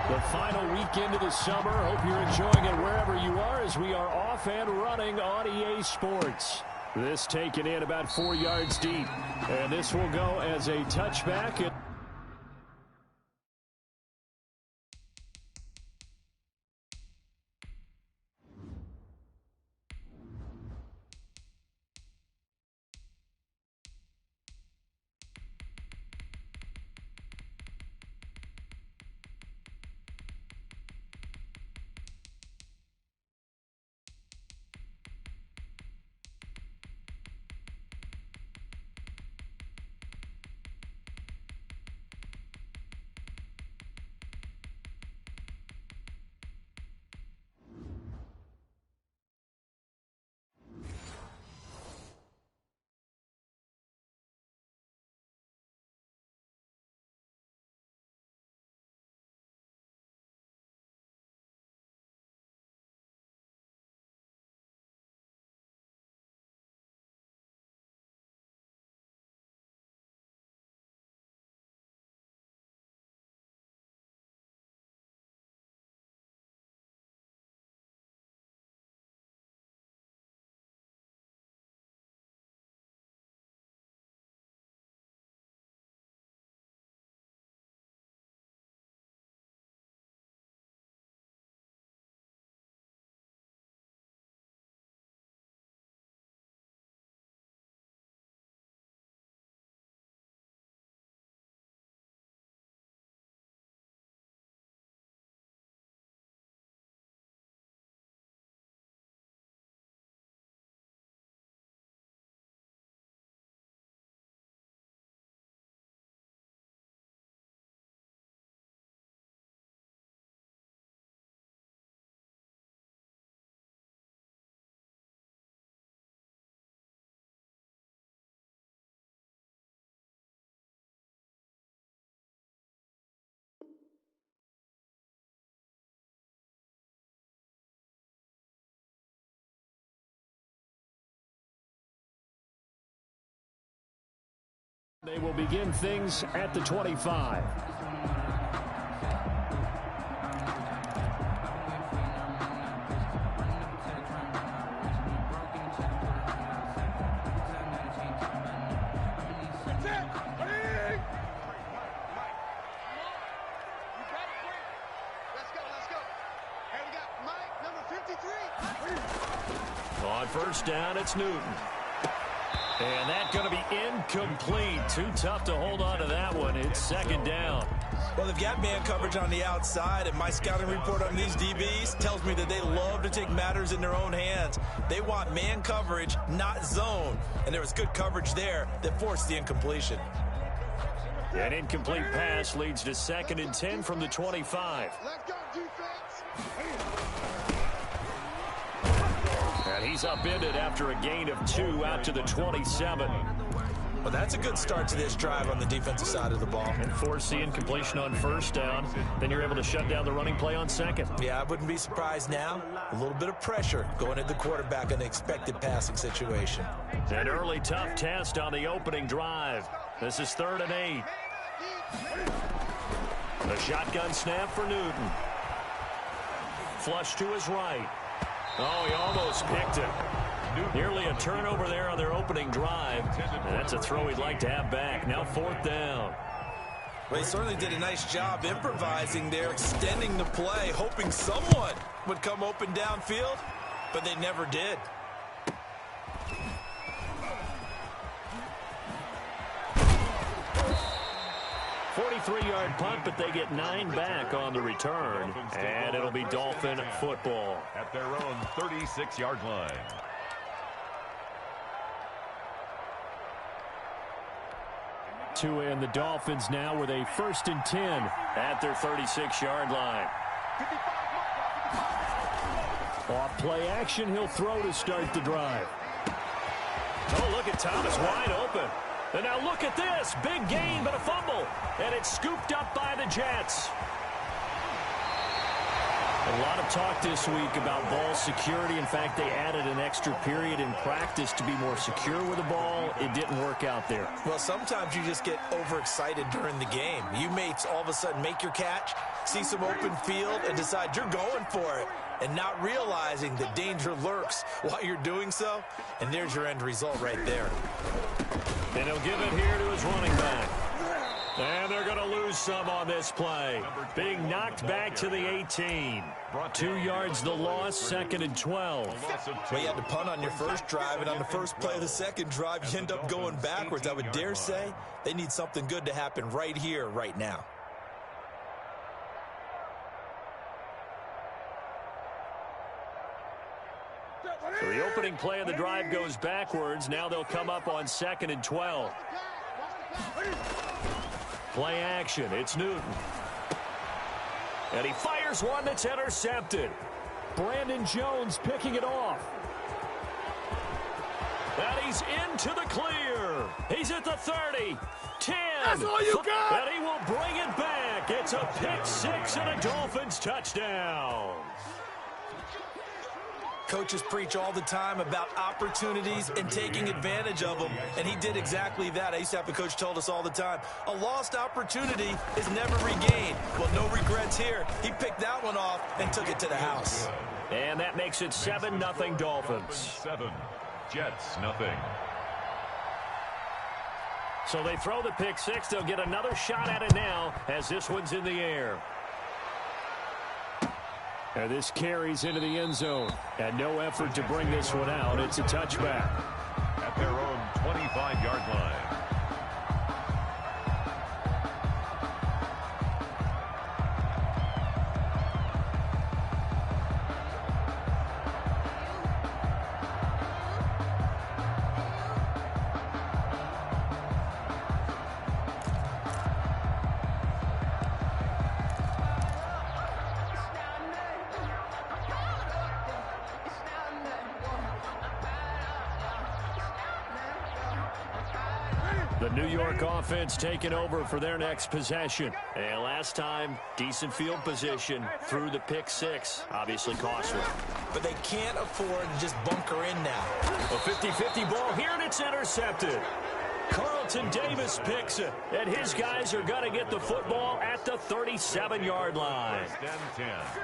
The final weekend of the summer. Hope you're enjoying it wherever you are as we are off and running on EA Sports. This taken in about 4 yards deep. And this will go as a touchback. They will begin things at the 25. On first down, it's Newton. And that's going to be incomplete. Too tough to hold on to that one. It's second down. Well, they've got man coverage on the outside, and my scouting report on these DBs tells me that they love to take matters in their own hands. They want man coverage, not zone. And there was good coverage there that forced the incompletion. An incomplete pass leads to 2nd and 10 from the 25. Let's go, defense. And he's upended after a gain of 2 out to the 27. Well, that's a good start to this drive on the defensive side of the ball. And force the incompletion on first down. Then you're able to shut down the running play on second. Yeah, I wouldn't be surprised now. A little bit of pressure going at the quarterback in the expected passing situation. An early tough test on the opening drive. This is 3rd and 8. The shotgun snap for Newton. Flush to his right. Oh, he almost picked it. Nearly a turnover there on their opening drive. And that's a throw he'd like to have back. Now 4th down. Well, he certainly did a nice job improvising there, extending the play, hoping someone would come open downfield, but they never did. Yard punt, but they get 9 back on the return, and it'll be Dolphin football at their own 36-yard line. And the Dolphins now with a 1st and 10 at their 36-yard line. Off play action, he'll throw to start the drive. Oh, look at Thomas wide open. And now look at this. Big gain, but a fumble. And it's scooped up by the Jets. A lot of talk this week about ball security. In fact, they added an extra period in practice to be more secure with the ball. It didn't work out there. Well, sometimes you just get overexcited during the game. You mates all of a sudden make your catch, see some open field and decide you're going for it and not realizing the danger lurks while you're doing so. And there's your end result right there. And he'll give it here to his running back. And they're going to lose some on this play. Being knocked back to the 18. 2 yards the loss, 2nd and 12. Well, you had to punt on your first drive, and on the first play of the second drive, you end up going backwards. I would dare say they need something good to happen right here, right now. So the opening play of the drive goes backwards. Now they'll come up on 2nd and 12. Play action. It's Newton. And he fires one that's intercepted. Brandon Jones picking it off. And he's into the clear. He's at the 30. 10. That's all you got. And he will bring it back. It's a pick six and a Dolphins touchdown. Coaches preach all the time about opportunities and taking advantage of them, and he did exactly that. I used to have a coach told us all the time, a lost opportunity is never regained. Well, no regrets here. He picked that one off and took it to the house. And that makes it 7-0 Dolphins. 7, Jets, nothing. So they throw the pick six. They'll get another shot at it now as this one's in the air. And this carries into the end zone. And no effort to bring this one out. It's a touchback. At their own 25-yard line. The New York offense taking over for their next possession. And last time, decent field position through the pick six. Obviously costly. But they can't afford to just bunker in now. A 50-50 ball here, and it's intercepted. Carlton Davis picks it, and his guys are going to get the football at the 37-yard line.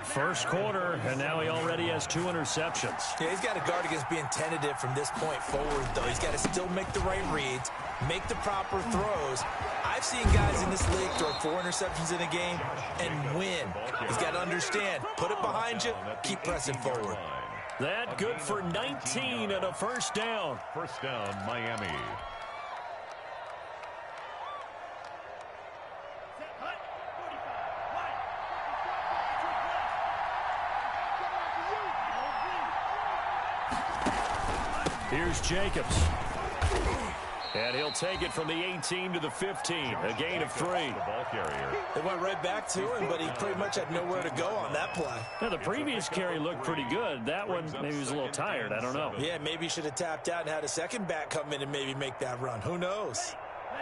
First quarter, and now he already has 2 interceptions. Yeah, he's got to guard against being tentative from this point forward, though. He's got to still make the right reads, make the proper throws. I've seen guys in this league throw 4 interceptions in a game and win. He's got to understand, put it behind you, keep pressing forward. That good for 19 and a first down. First down, Miami. Here's Jacobs. And he'll take it from the 18 to the 15. A gain of 3. The ball carrier. They went right back to him, but he pretty much had nowhere to go on that play. Now, the previous carry looked pretty good. That one, maybe he was a little tired. I don't know. Yeah, maybe he should have tapped out and had a second back come in and maybe make that run. Who knows?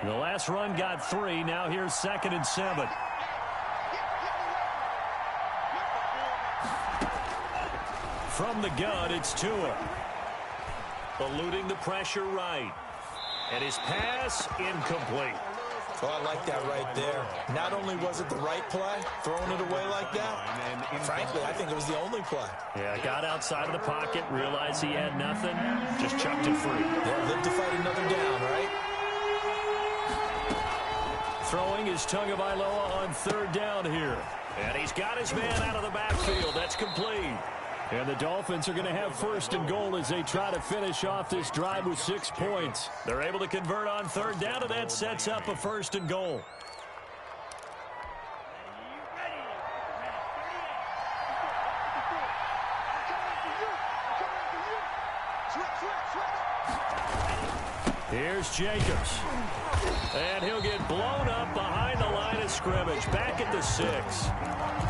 The last run got 3. Now here's 2nd and 7. From the gun, it's Tua. Eluding the pressure right. And his pass incomplete. Oh, I like that right there. Not only was it the right play, throwing it away like that, frankly, I think it was the only play. Yeah, got outside of the pocket, realized he had nothing, just chucked it free. Yeah, live to fight another down, right? Throwing is Tagovailoa on 3rd down here. And he's got his man out of the backfield. That's complete. And the Dolphins are going to have 1st and goal as they try to finish off this drive with 6 points. They're able to convert on 3rd down, and that sets up a 1st and goal. Here's Jacobs. And he'll get blown up behind the line of scrimmage. Back at the 6.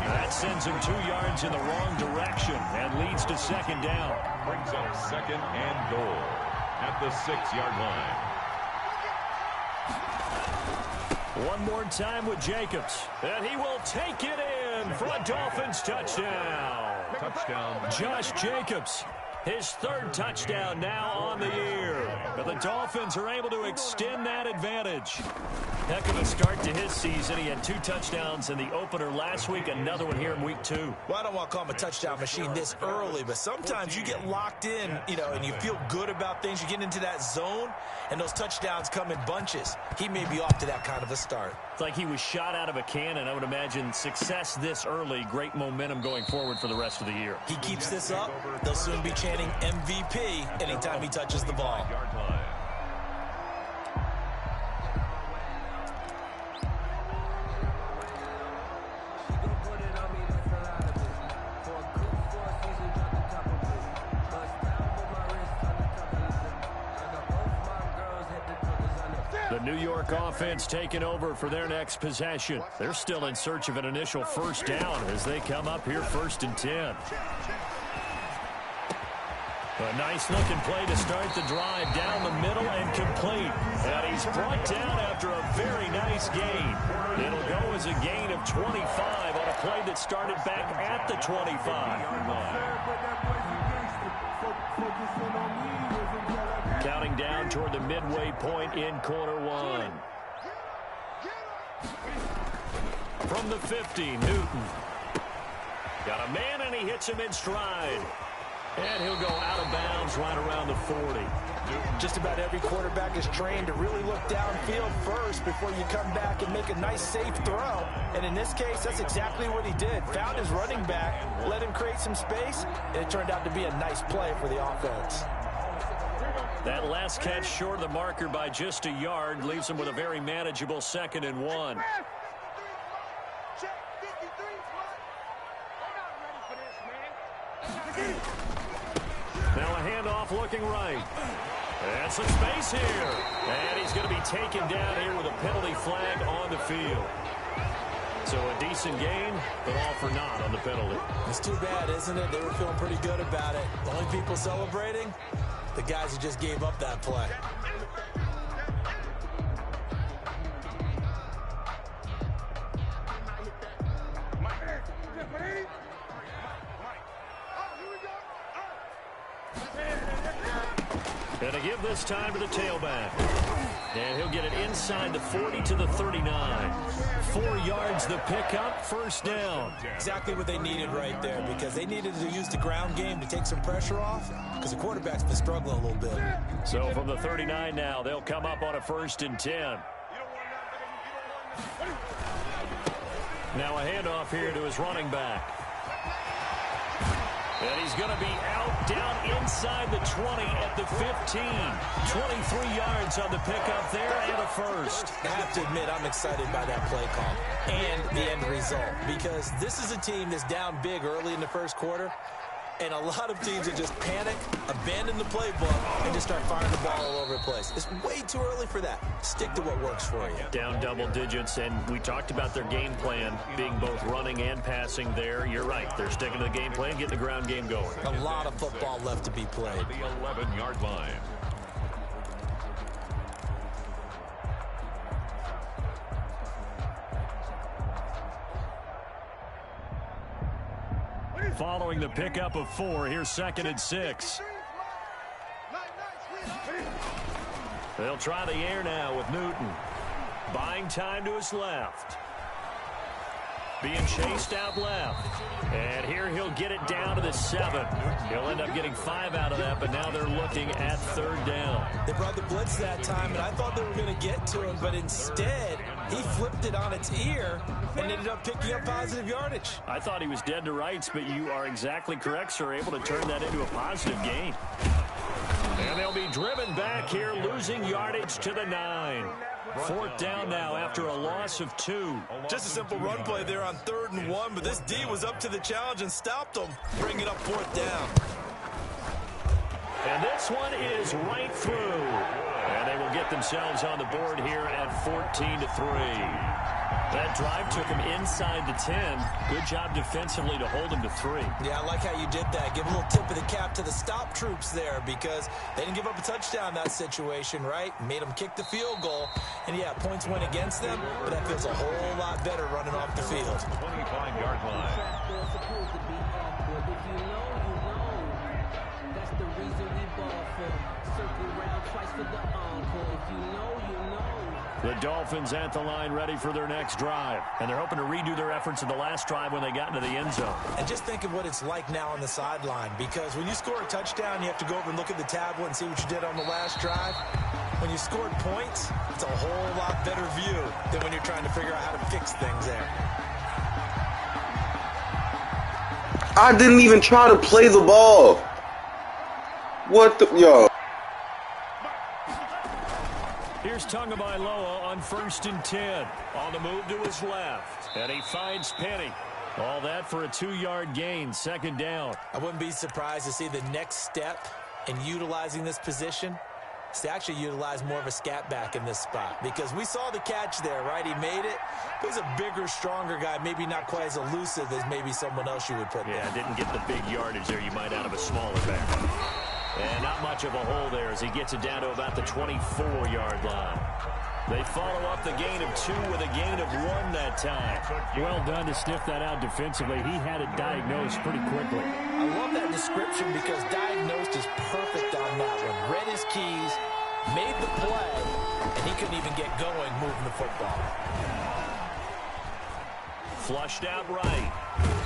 That sends him 2 yards in the wrong direction and leads to 2nd down. Brings up 2nd and goal at the 6-yard line. One more time with Jacobs. And he will take it in for a Dolphins touchdown. Touchdown. Josh Jacobs. His third touchdown now on the year. But the Dolphins are able to extend that advantage. Heck of a start to his season. He had 2 touchdowns in the opener last week, another one here in week 2. Well, I don't want to call him a touchdown machine this early, but sometimes you get locked in, and you feel good about things. You get into that zone, and those touchdowns come in bunches. He may be off to that kind of a start. It's like he was shot out of a cannon. I would imagine success this early, great momentum going forward for the rest of the year. He keeps this up, they'll soon be chanting MVP anytime he touches the ball. The New York offense taking over for their next possession. They're still in search of an initial first down as they come up here 1st and 10. A nice-looking play to start the drive down the middle and complete. And he's brought down after a very nice gain. It'll go as a gain of 25 on a play that started back at the 25. Counting down toward the midway point in quarter 1. From the 50, Newton. Got a man, and he hits him in stride. And he'll go out of bounds right around the 40. Just about every quarterback is trained to really look downfield first before you come back and make a nice, safe throw. And in this case, that's exactly what he did. Found his running back, let him create some space, and it turned out to be a nice play for the offense. That last catch short of the marker by just a yard leaves him with a very manageable 2nd and 1. Now a handoff looking right. And some space here. And he's going to be taken down here with a penalty flag on the field. So a decent gain, but all for naught on the penalty. It's too bad, isn't it? They were feeling pretty good about it. The only people celebrating, the guys who just gave up that play. And to give this time to the tailback. And he'll get it inside the 40 to the 39. 4 yards the pickup, first down. Exactly what they needed right there, because they needed to use the ground game to take some pressure off, because the quarterback's been struggling a little bit. So from the 39 now, they'll come up on a 1st and 10. Now a handoff here to his running back. And he's going to be out down inside the 20 at the 15. 23 yards on the pickup there and a first. I have to admit, I'm excited by that play call and the end result, because this is a team that's down big early in the first quarter, and a lot of teams that just panic, abandon the playbook, and just start firing the ball all over the place. It's way too early for that. Stick to what works for you. Down double digits, and we talked about their game plan being both running and passing there. You're right. They're sticking to the game plan, getting the ground game going. A lot of football left to be played. The 11-yard line. Following the pickup of 4, here's 2nd and 6. They'll try the air now with Newton. Buying time to his left. Being chased out left. And here he'll get it down to the 7. He'll end up getting 5 out of that, but now they're looking at 3rd down. They brought the blitz that time, and I thought they were going to get to him, but instead he flipped it on its ear and ended up picking up positive yardage. I thought he was dead to rights, but you are exactly correct, sir. Able to turn that into a positive gain. And they'll be driven back here, losing yardage to the 9. 4th down now after a loss of 2. Just a simple run play there on 3rd and 1, but this D was up to the challenge and stopped them. Bring it up 4th down. And this one is right through. And they will get themselves on the board here at 14-3. That drive took him inside the 10. Good job defensively to hold him to 3. Yeah, I like how you did that. Give a little tip of the cap to the stop troops there, because they didn't give up a touchdown in that situation, right? Made them kick the field goal. And, yeah, points went against them, but that feels a whole lot better running off the field. 25-yard line. The Dolphins at the line ready for their next drive. And they're hoping to redo their efforts in the last drive when they got into the end zone. And just think of what it's like now on the sideline, because when you score a touchdown, you have to go over and look at the tablet and see what you did on the last drive. When you scored points, it's a whole lot better view than when you're trying to figure out how to fix things there. I didn't even try to play the ball. What the... Yo. Here's Tagovailoa on 1st and 10. On the move to his left. And he finds Penny. All that for a 2-yard gain, 2nd down. I wouldn't be surprised to see the next step in utilizing this position is to actually utilize more of a scat back in this spot. Because we saw the catch there, right? He made it. He's a bigger, stronger guy, maybe not quite as elusive as maybe someone else you would put there. Yeah, didn't get the big yardage there you might out of a smaller back. And not much of a hole there as he gets it down to about the 24-yard line. They follow up the gain of 2 with a gain of 1 that time. Well done to sniff that out defensively. He had it diagnosed pretty quickly. I love that description because diagnosed is perfect on that one. Read his keys, made the play, and he couldn't even get going moving the football. Flushed out right.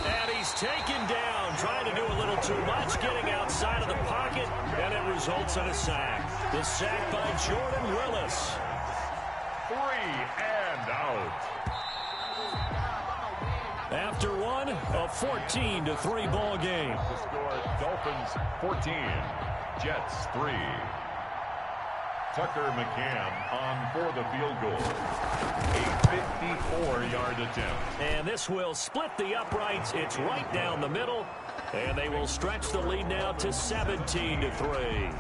And he's taken down, trying to do a little too much, getting outside of the pocket, and it results in a sack. The sack by Jordan Willis. 3 and out. After one, a 14-3 ball game. The score, Dolphins 14, Jets 3. Tucker McCann on for the field goal. A 54-yard attempt. And this will split the uprights. It's right down the middle. And they will stretch the lead now to 17-3.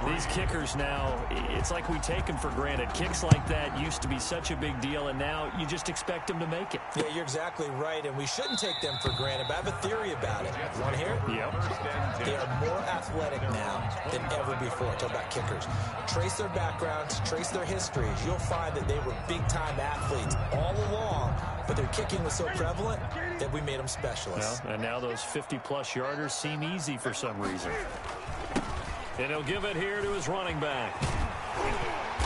These kickers now, it's like we take them for granted. Kicks like that used to be such a big deal, and now you just expect them to make it. Yeah, you're exactly right, and we shouldn't take them for granted, but I have a theory about it. You want to hear it? Yep. They are more athletic now than ever before. Talk about kickers. Trace their backgrounds, trace their histories. You'll find that they were big-time athletes all along, but their kicking was so prevalent that we made them specialists. Well, and now those 50-plus yarders seem easy for some reason. And he'll give it here to his running back.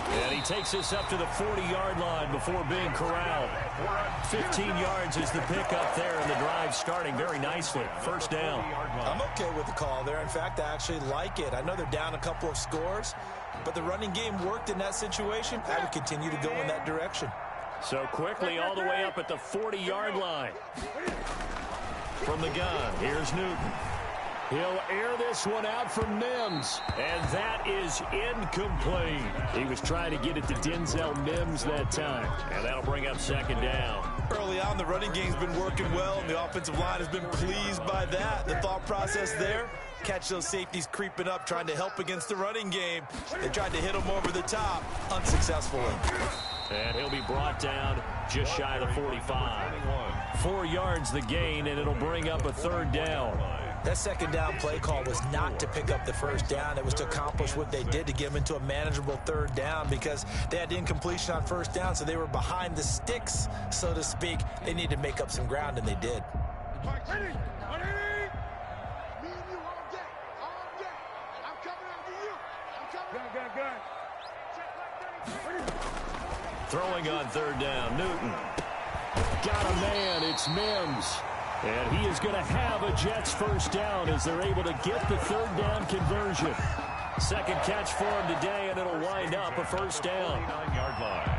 And he takes this up to the 40-yard line before being corralled. 15 yards is the pickup there, and the drive starting very nicely. 1st down. I'm okay with the call there. In fact, I actually like it. I know they're down a couple of scores, but the running game worked in that situation. I would continue to go in that direction. So quickly all the way up at the 40-yard line. From the gun, here's Newton. He'll air this one out for Mims, and that is incomplete. He was trying to get it to Denzel Mims that time, and that'll bring up 2nd down. Early on, the running game's been working well, and the offensive line has been pleased by that. The thought process there, catch those safeties creeping up, trying to help against the running game. They tried to hit him over the top, unsuccessfully. And he'll be brought down just shy of the 45. 4 yards the gain, and it'll bring up a 3rd down. That 2nd down play call was not to pick up the 1st down. It was to accomplish what they did to get them into a manageable 3rd down because they had incompletion on 1st down, so they were behind the sticks, so to speak. They needed to make up some ground, and they did. Ready? Ready? Me and you all day. All day. I'm coming after you. I'm coming. Gun. Check like 33. Throwing on 3rd down, Newton. Got a man, it's Mims. And he is going to have a Jets 1st down as they're able to get the 3rd down conversion. 2nd catch for him today, and it'll wind up a 1st down. 9-yard line.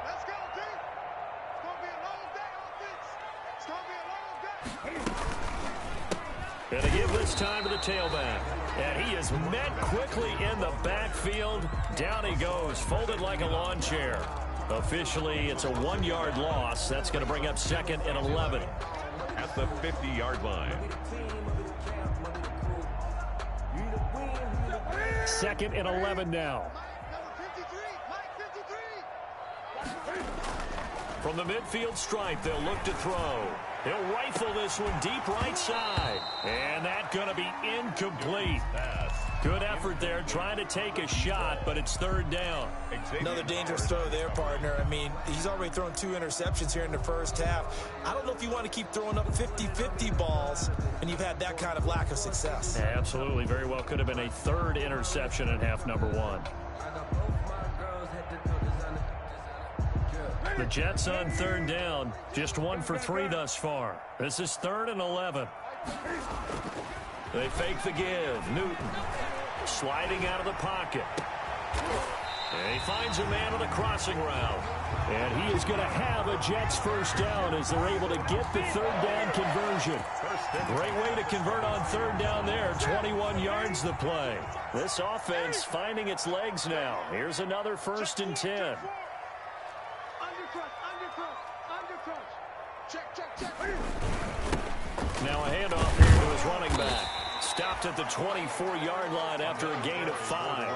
Let's go, D. It's going to be a long day on this. It's going to be a long day. And they give this time to the tailback. And he is met quickly in the backfield. Down he goes, folded like a lawn chair. Officially, it's a 1-yard loss. That's going to bring up 2nd and 11. At the 50-yard line. 2nd and 11 now. Number 53. Mike 53. From the midfield stripe, they'll look to throw. He'll rifle this one deep right side. And that's going to be incomplete. Good effort there, trying to take a shot, but it's third down. Another dangerous throw there, partner. I mean, he's already thrown 2 interceptions here in the first half. I don't know if you want to keep throwing up 50-50 balls, and you've had that kind of lack of success. Yeah, absolutely. Very well could have been a third interception in half number 1. The Jets on third down, just 1 for 3 thus far. This is 3rd and 11. They fake the give. Newton sliding out of the pocket. And he finds a man on the crossing route. And he is going to have a Jets first down as they're able to get the third down conversion. Great way to convert on third down there. 21 yards the play. This offense finding its legs now. Here's another 1st and 10. Now a handoff here to his running back. Stopped at the 24-yard line after a gain of 5.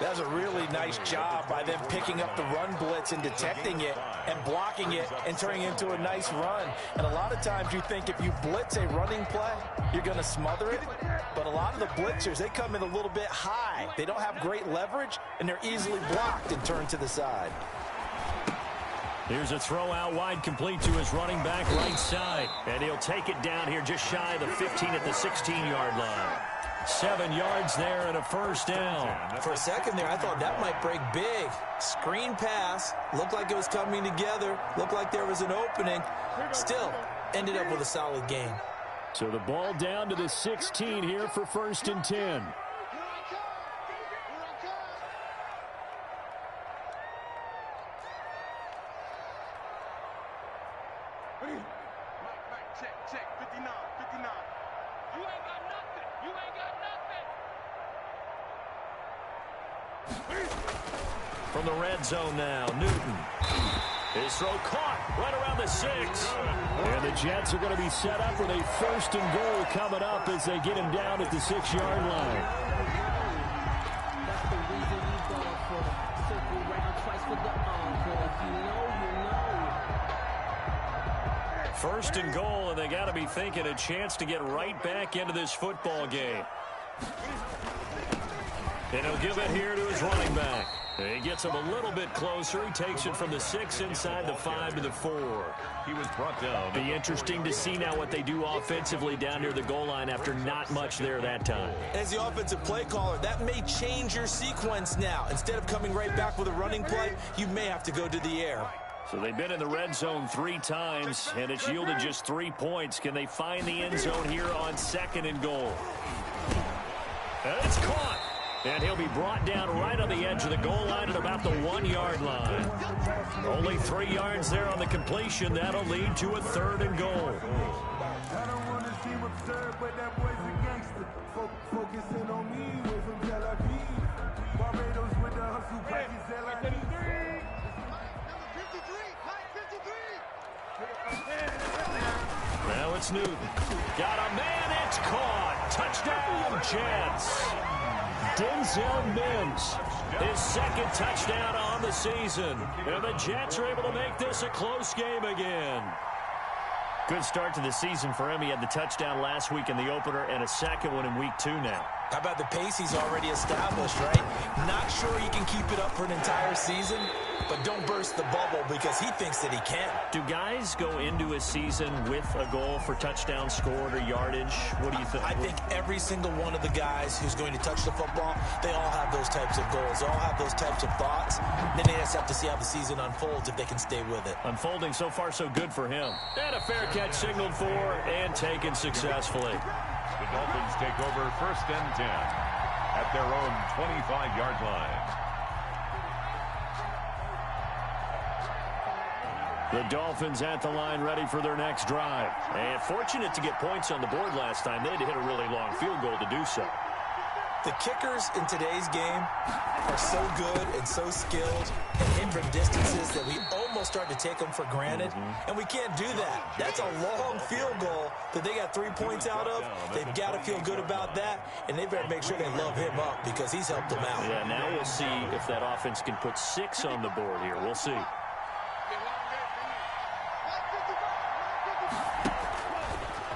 That's a really nice job by them picking up the run blitz and detecting it and blocking it and turning it into a nice run. And a lot of times you think if you blitz a running play, you're going to smother it. But a lot of the blitzers, they come in a little bit high. They don't have great leverage, and they're easily blocked and turned to the side. Here's a throw out wide, complete to his running back right side. And he'll take it down here just shy of the 15 at the 16-yard line. 7 yards there and a first down. For a second there, I thought that might break big. Screen pass. Looked like it was coming together. Looked like there was an opening. Still, ended up with a solid gain. So the ball down to the 16 here for 1st and 10. Check, 59. You ain't got nothing. From the red zone now, Newton. His throw caught right around the 6. And the Jets are going to be set up with a 1st and goal coming up as they get him down at the 6-yard line. That's the reason we go for circle round twice for the encore. If you know, you know. 1st and goal, and they got to be thinking a chance to get right back into this football game. And he'll give it here to his running back. He gets him a little bit closer. He takes it from the 6 inside the 5 to the 4. He was brought down. Be interesting to see now what they do offensively down near the goal line after not much there that time. As the offensive play caller, that may change your sequence now. Instead of coming right back with a running play, you may have to go to the air. So they've been in the red zone 3 times, and it's yielded just 3 points. Can they find the end zone here on 2nd and goal? And it's caught. And he'll be brought down right on the edge of the goal line at about the 1-yard line. Only 3 yards there on the completion. That'll lead to a 3rd and goal. I don't want to seem absurd, but that boy's a gangster. Focusing on me, way from Tel Aviv. Barbados with the hustle, practice L.I.D. Now it's Newton. Got a man, it's caught. Touchdown, Jets. Denzel Mims, his 2nd touchdown on the season. And the Jets are able to make this a close game again. Good start to the season for him. He had the touchdown last week in the opener and a 2nd one in week 2 now. How about the pace he's already established, right? Not sure he can keep it up for an entire season, but don't burst the bubble because he thinks that he can. Do guys go into a season with a goal for touchdown scored or yardage? What do you think? I think every single one of the guys who's going to touch the football, they all have those types of goals. They all have those types of thoughts. Then they just have to see how the season unfolds if they can stay with it. Unfolding so far so good for him. And a fair catch signaled for and taken successfully. The Dolphins take over 1st and 10 at their own 25-yard line. The Dolphins at the line ready for their next drive. And fortunate to get points on the board last time. They had to hit a really long field goal to do so. The kickers in today's game are so good and so skilled and hit from distances that we almost start to take them for granted, and we can't do that. That's a long field goal that they got 3 points out of. They've got to feel good about that, and they better make sure they love him up because he's helped them out. Yeah, now we'll see if that offense can put 6 on the board here. We'll see.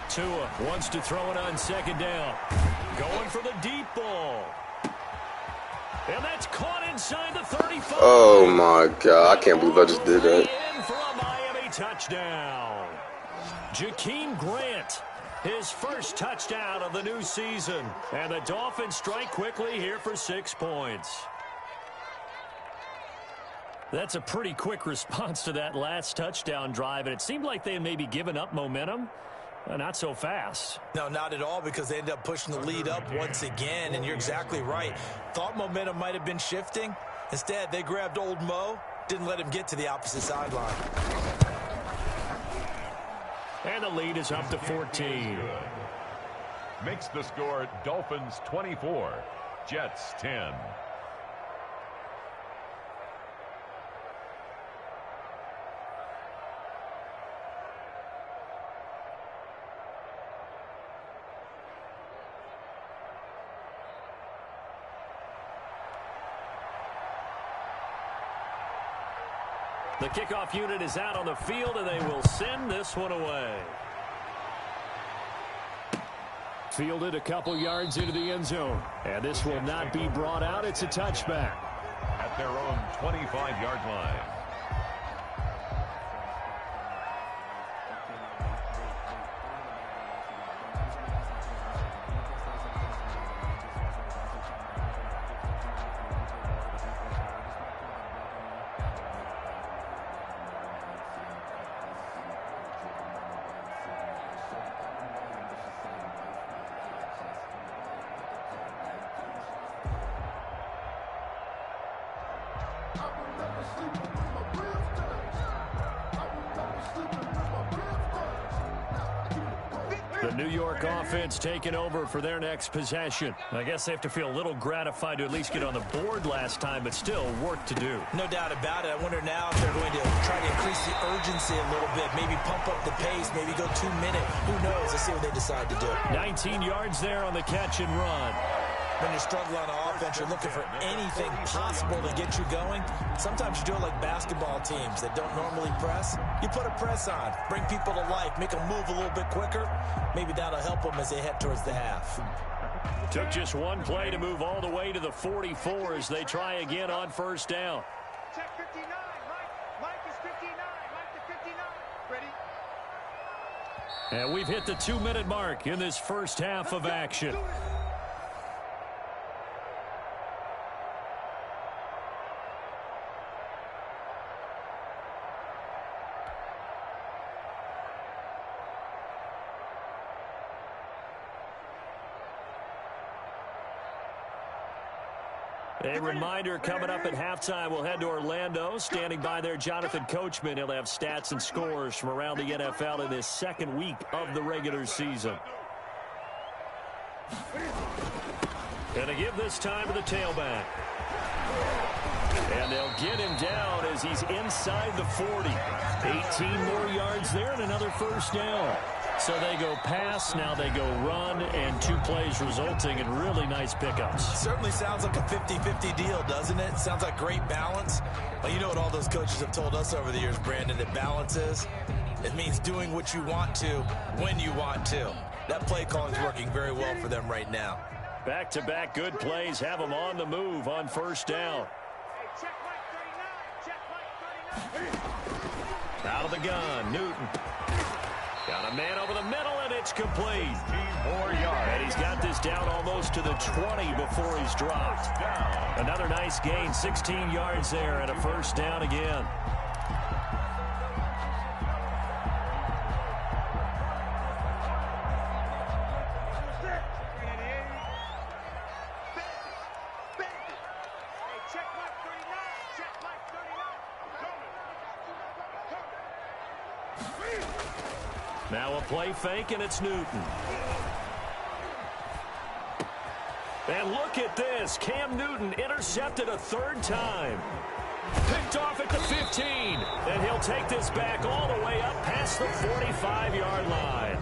Tua wants to throw it on 2nd down. Going for the deep ball. And that's caught inside the 35. Oh, my God. I can't believe I just did that. In for a Miami touchdown. Jakeem Grant, his first touchdown of the new season. And the Dolphins strike quickly here for 6 points. That's a pretty quick response to that last touchdown drive, and it seemed like they had maybe given up momentum. Not so fast. No, not at all, because they ended up pushing the lead up once again, and you're exactly right. Thought momentum might have been shifting. Instead, they grabbed old Mo, didn't let him get to the opposite sideline. And the lead is up to 14. Makes the score Dolphins 24, Jets 10. The kickoff unit is out on the field, and they will send this one away. Fielded a couple yards into the end zone. And this will not be brought out. It's a touchback. At their own 25-yard line. The New York offense taking over for their next possession. I guess they have to feel a little gratified to at least get on the board last time, but still work to do. No doubt about it. I wonder now if they're going to try to increase the urgency a little bit, maybe pump up the pace, maybe go 2 minute. Who knows? Let's see what they decide to do. 19 yards there on the catch and run. When you struggle on offense, you're looking for anything possible to get you going. Sometimes you do it like basketball teams that don't normally press. You put a press on, bring people to life, make them move a little bit quicker. Maybe that'll help them as they head towards the half. Took just one play to move all the way to the 44 as they try again on first down. Check 59. Mike is 59. Mike to 59. Ready? And we've hit the 2-minute mark in this first half of action. A reminder coming up at halftime, we'll head to Orlando. Standing by there, Jonathan Coachman. He'll have stats and scores from around the NFL in this second week of the regular season. And to give this time to the tailback. And they'll get him down as he's inside the 40. 18 more yards there and another first down. So they go pass, now they go run, and 2 plays resulting in really nice pickups. Certainly sounds like a 50-50 deal, doesn't it? Sounds like great balance. Well, you know what all those coaches have told us over the years, Brandon, that balance is? It means doing what you want to when you want to. That play calling is working very well for them right now. Back-to-back good plays have them on the move on first down. Hey, check Mike 39. Check Mike 39. Out of the gun, Newton. Got a man over the middle, and it's complete. 4 yards. And he's got this down almost to the 20 before he's dropped. Another nice gain, 16 yards there, and a first down again. Hey, check Mike 39. Check Mike 39. Now a play fake, and it's Newton. And look at this. Cam Newton intercepted a 3rd time. Picked off at the 15. And he'll take this back all the way up past the 45-yard line.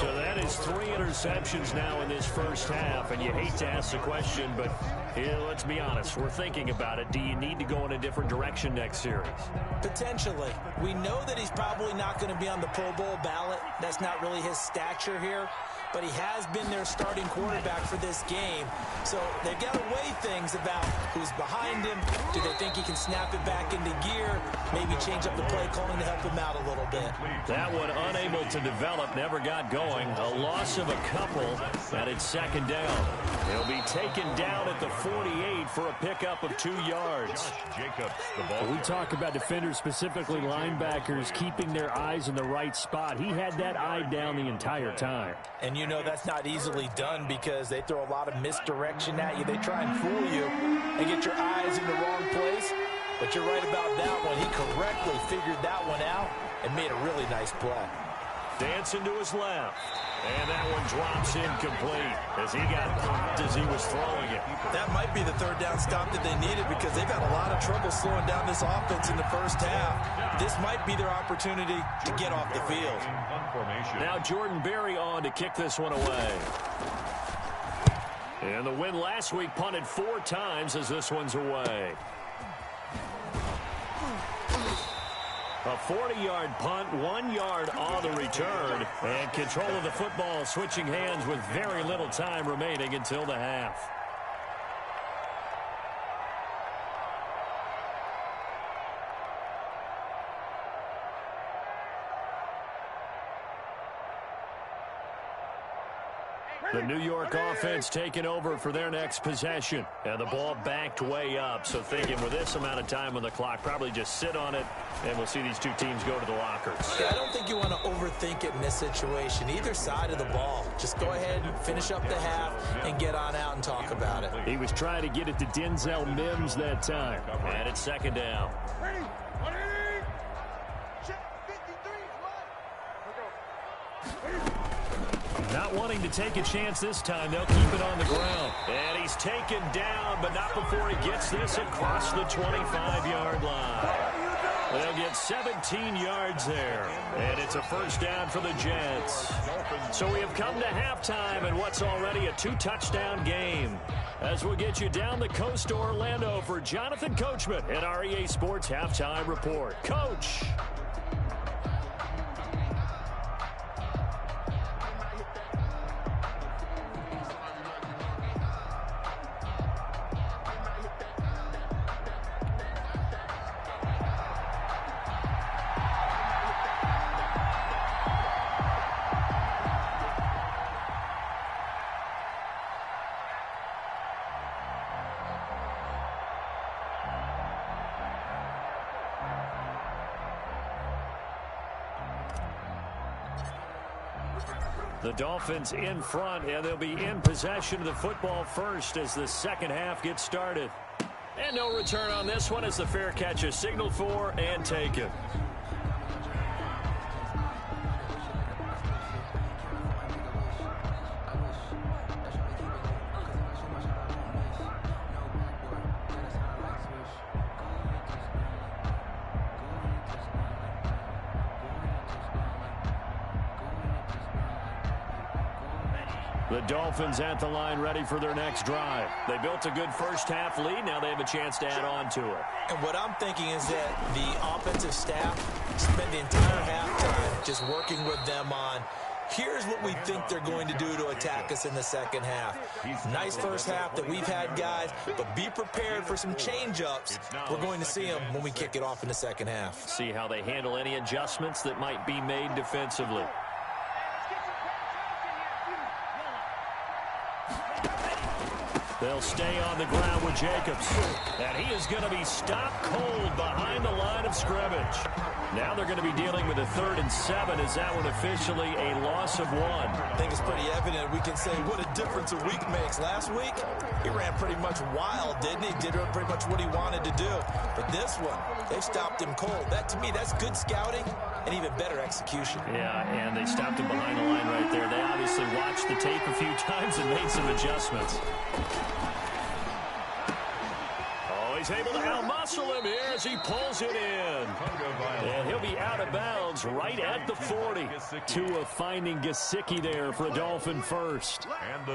So that is 3 interceptions now in this first half. And you hate to ask the question, but let's be honest. We're thinking about it. Do you need to go in a different direction next series? Potentially. We know that he's probably not going to be on the Pro Bowl ballot. That's not really his stature here. but he has been their starting quarterback for this game. So they've got to weigh things about who's behind him. Do they think he can snap it back into gear? Maybe change up the play calling to help him out a little bit. That one unable to develop, never got going. A loss of a couple, and it's second down. He'll be taken down at the 48 for a pickup of 2 yards. We talk about defenders, specifically linebackers, keeping their eyes in the right spot. He had that eye down the entire time. And you know that's not easily done because they throw a lot of misdirection at you. They try and fool you and get your eyes in the wrong place. But you're right about that one. He correctly figured that one out and made a really nice play. Dancing to his left. And that one drops incomplete as he got popped as he was throwing it. That might be the third down stop that they needed because they've had a lot of trouble slowing down this offense in the first half. This might be their opportunity to get off the field. Now Jordan Berry on to kick this one away. And the win last week punted 4 times as this one's away. A 40-yard punt, 1 yard on the return, and control of the football switching hands with very little time remaining until the half. The New York offense taking over for their next possession. And the ball backed way up. So thinking with this amount of time on the clock, probably just sit on it, and we'll see these two teams go to the lockers. Yeah, I don't think you want to overthink it in this situation. Either side of the ball. Just go ahead and finish up the half and get on out and talk about it. He was trying to get it to Denzel Mims that time. And it's second down. Ready? Check 53, Not wanting to take a chance this time. They'll keep it on the ground. And he's taken down, but not before he gets this across the 25-yard line. They'll get 17 yards there. And it's a first down for the Jets. So we have come to halftime in what's already a 2-touchdown game. As we'll get you down the coast to Orlando for Jonathan Coachman at our EA Sports Halftime Report. Coach. The Dolphins in front, and they'll be in possession of the football first as the second half gets started. And no return on this one as the fair catch is signaled for and taken. The Dolphins at the line ready for their next drive. They built a good first half lead. Now they have a chance to add on to it. And what I'm thinking is that the offensive staff spent the entire halftime just working with them on here's what we think they're going to do to attack us in the second half. Nice first half that we've had, guys, but be prepared for some change-ups. We're going to see them when we kick it off in the second half. See how they handle any adjustments that might be made defensively. They'll stay on the ground with Jacobs. And he is going to be stopped cold behind the line of scrimmage. Now they're going to be dealing with a 3rd and 7 as that one officially a loss of 1. I think it's pretty evident. We can say what a difference a week makes. Last week, he ran pretty much wild, didn't he? Did pretty much what he wanted to do. But this one, they stopped him cold. That, to me, that's good scouting and even better execution. Yeah, and they stopped him behind the line right there. They obviously watched the tape a few times and made some adjustments. he's able to outmuscle him here as he pulls it in. And he'll be out of bounds right at the 40. Tua finding Gesicki there for a Dolphin first.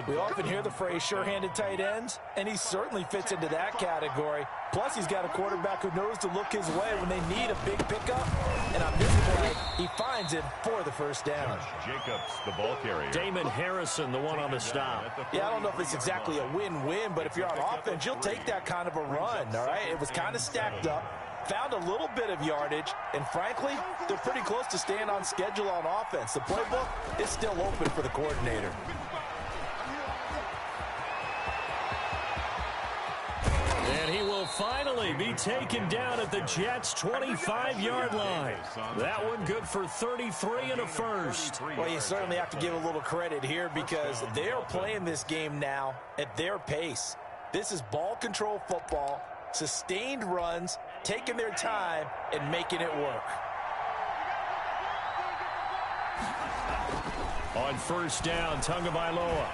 We often hear the phrase sure-handed tight ends, and he certainly fits into that category. Plus, he's got a quarterback who knows to look his way when they need a big pickup. And on this play, he finds him for the first down. Jacobs, the ball carrier. Damon Harrison, the one on the stop. Yeah, I don't know if it's exactly a win-win, but if you're on offense, you'll take that kind of a run, all right? It was kind of stacked up, found a little bit of yardage, and frankly, they're pretty close to staying on schedule on offense. The playbook is still open for the coordinator. And he will finally be taken down at the Jets' 25-yard line. That one good for 33 and a first. Well, you certainly have to give a little credit here because they're playing this game now at their pace. This is ball control football, sustained runs, taking their time, and making it work. On first down, Tagovailoa.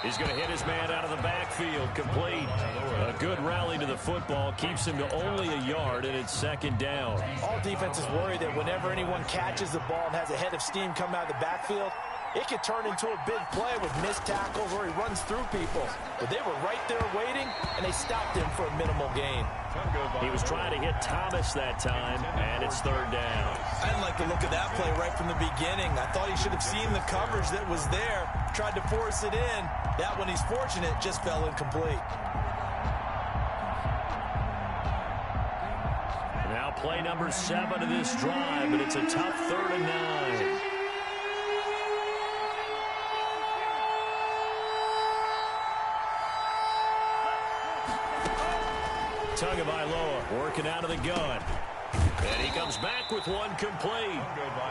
He's going to hit his man out of the backfield, complete. A good rally to the football, keeps him to only a yard, and it's second down. All defenses worry that whenever anyone catches the ball and has a head of steam come out of the backfield, it could turn into a big play with missed tackles or he runs through people. But they were right there waiting, and they stopped him for a minimal gain. He was trying to hit Thomas that time, and it's third down. I didn't like the look of that play right from the beginning. I thought he should have seen the coverage that was there, tried to force it in. That one, he's fortunate, just fell incomplete. Now play number 7 of this drive, but it's a tough 3rd and 9. Tagovailoa working out of the gun. And he comes back with one complete.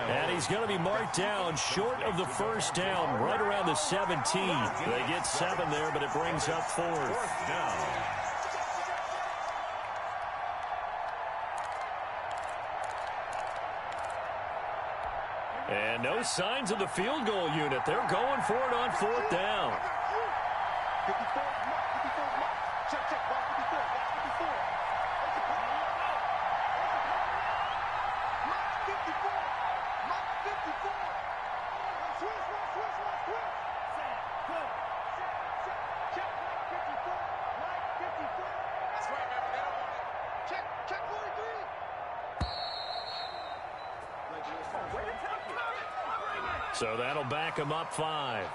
And he's going to be marked down short of the first down, right around the 17. They get 7 there, but it brings up 4th down. And no signs of the field goal unit. They're going for it on 4th down. 54, check, check, box 54, box 54. Mark 54, Mark 54. Switch. Check, Mark 54, Mark 54. That's right, man, they don't want it. Check 43. So that'll back him up 5.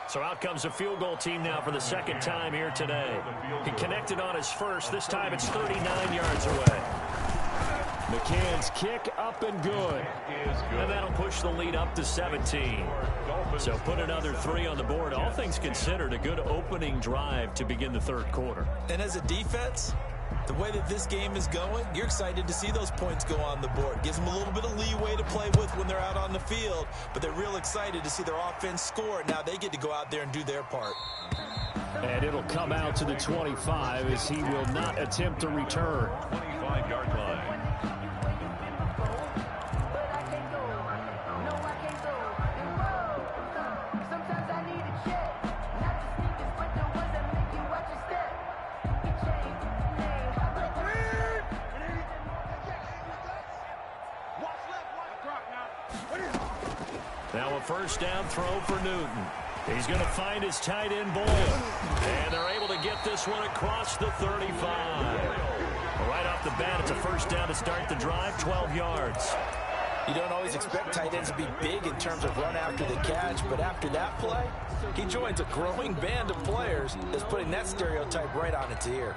So out comes the field goal team now for the second time here today. He connected on his first. This time it's 39 yards away. McCann's kick up and good. And that'll push the lead up to 17. So put another 3 on the board. All things considered, a good opening drive to begin the third quarter. And as a defense, the way that this game is going, you're excited to see those points go on the board. Gives them a little bit of leeway to play with when they're out on the field, but they're real excited to see their offense score. Now they get to go out there and do their part. And it'll come out to the 25 as he will not attempt to return. 25-yard line. Now a first down throw for Newton. He's going to find his tight end Boyle. And they're able to get this one across the 35. Right off the bat, it's a first down to start the drive, 12 yards. You don't always expect tight ends to be big in terms of run after the catch, but after that play, he joins a growing band of players that's putting that stereotype right on its ear.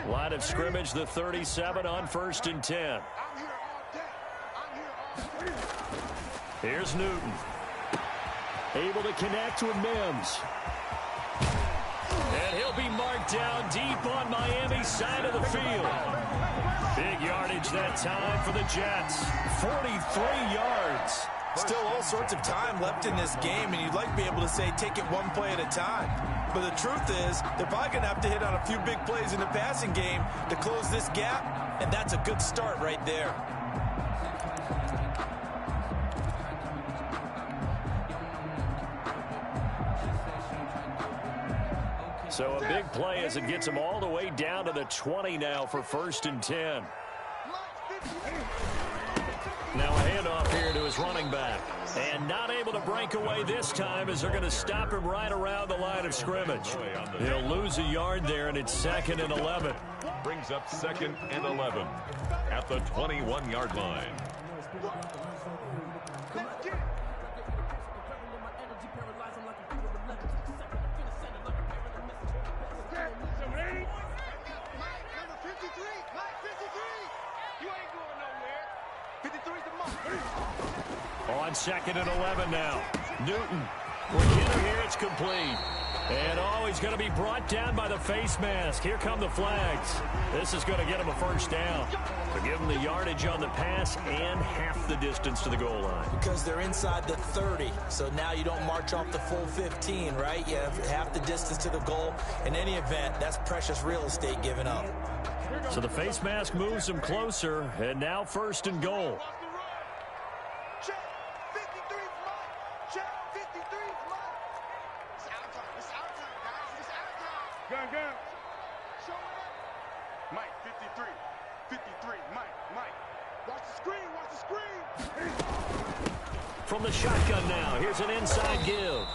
Line of scrimmage, the 37 on 1st and 10. Here's Newton. Able to connect with Mims. And he'll be marked down deep on Miami's side of the field. Big yardage that time for the Jets. 43 yards. Still all sorts of time left in this game, and you'd like to be able to say take it one play at a time. But the truth is, they're probably going to have to hit on a few big plays in the passing game to close this gap, and that's a good start right there. So a big play as it gets him all the way down to the 20 now for 1st and 10. Now a handoff here to his running back. And not able to break away this time as they're going to stop him right around the line of scrimmage. He'll lose a yard there, and it's 2nd and 11. Brings up 2nd and 11 at the 21-yard line. On 2nd and 11 now. Newton will get him here. It's complete. And he's going to be brought down by the face mask. Here come the flags. This is going to get him a 1st down. To give him the yardage on the pass and half the distance to the goal line. Because they're inside the 30. So now you don't march off the full 15, right? You have half the distance to the goal. In any event, that's precious real estate given up. So the face mask moves him closer. And now 1st and goal. Gun. Show it up. Mike, 53. 53. Mike. Watch the screen. From the shotgun now, here's an inside give.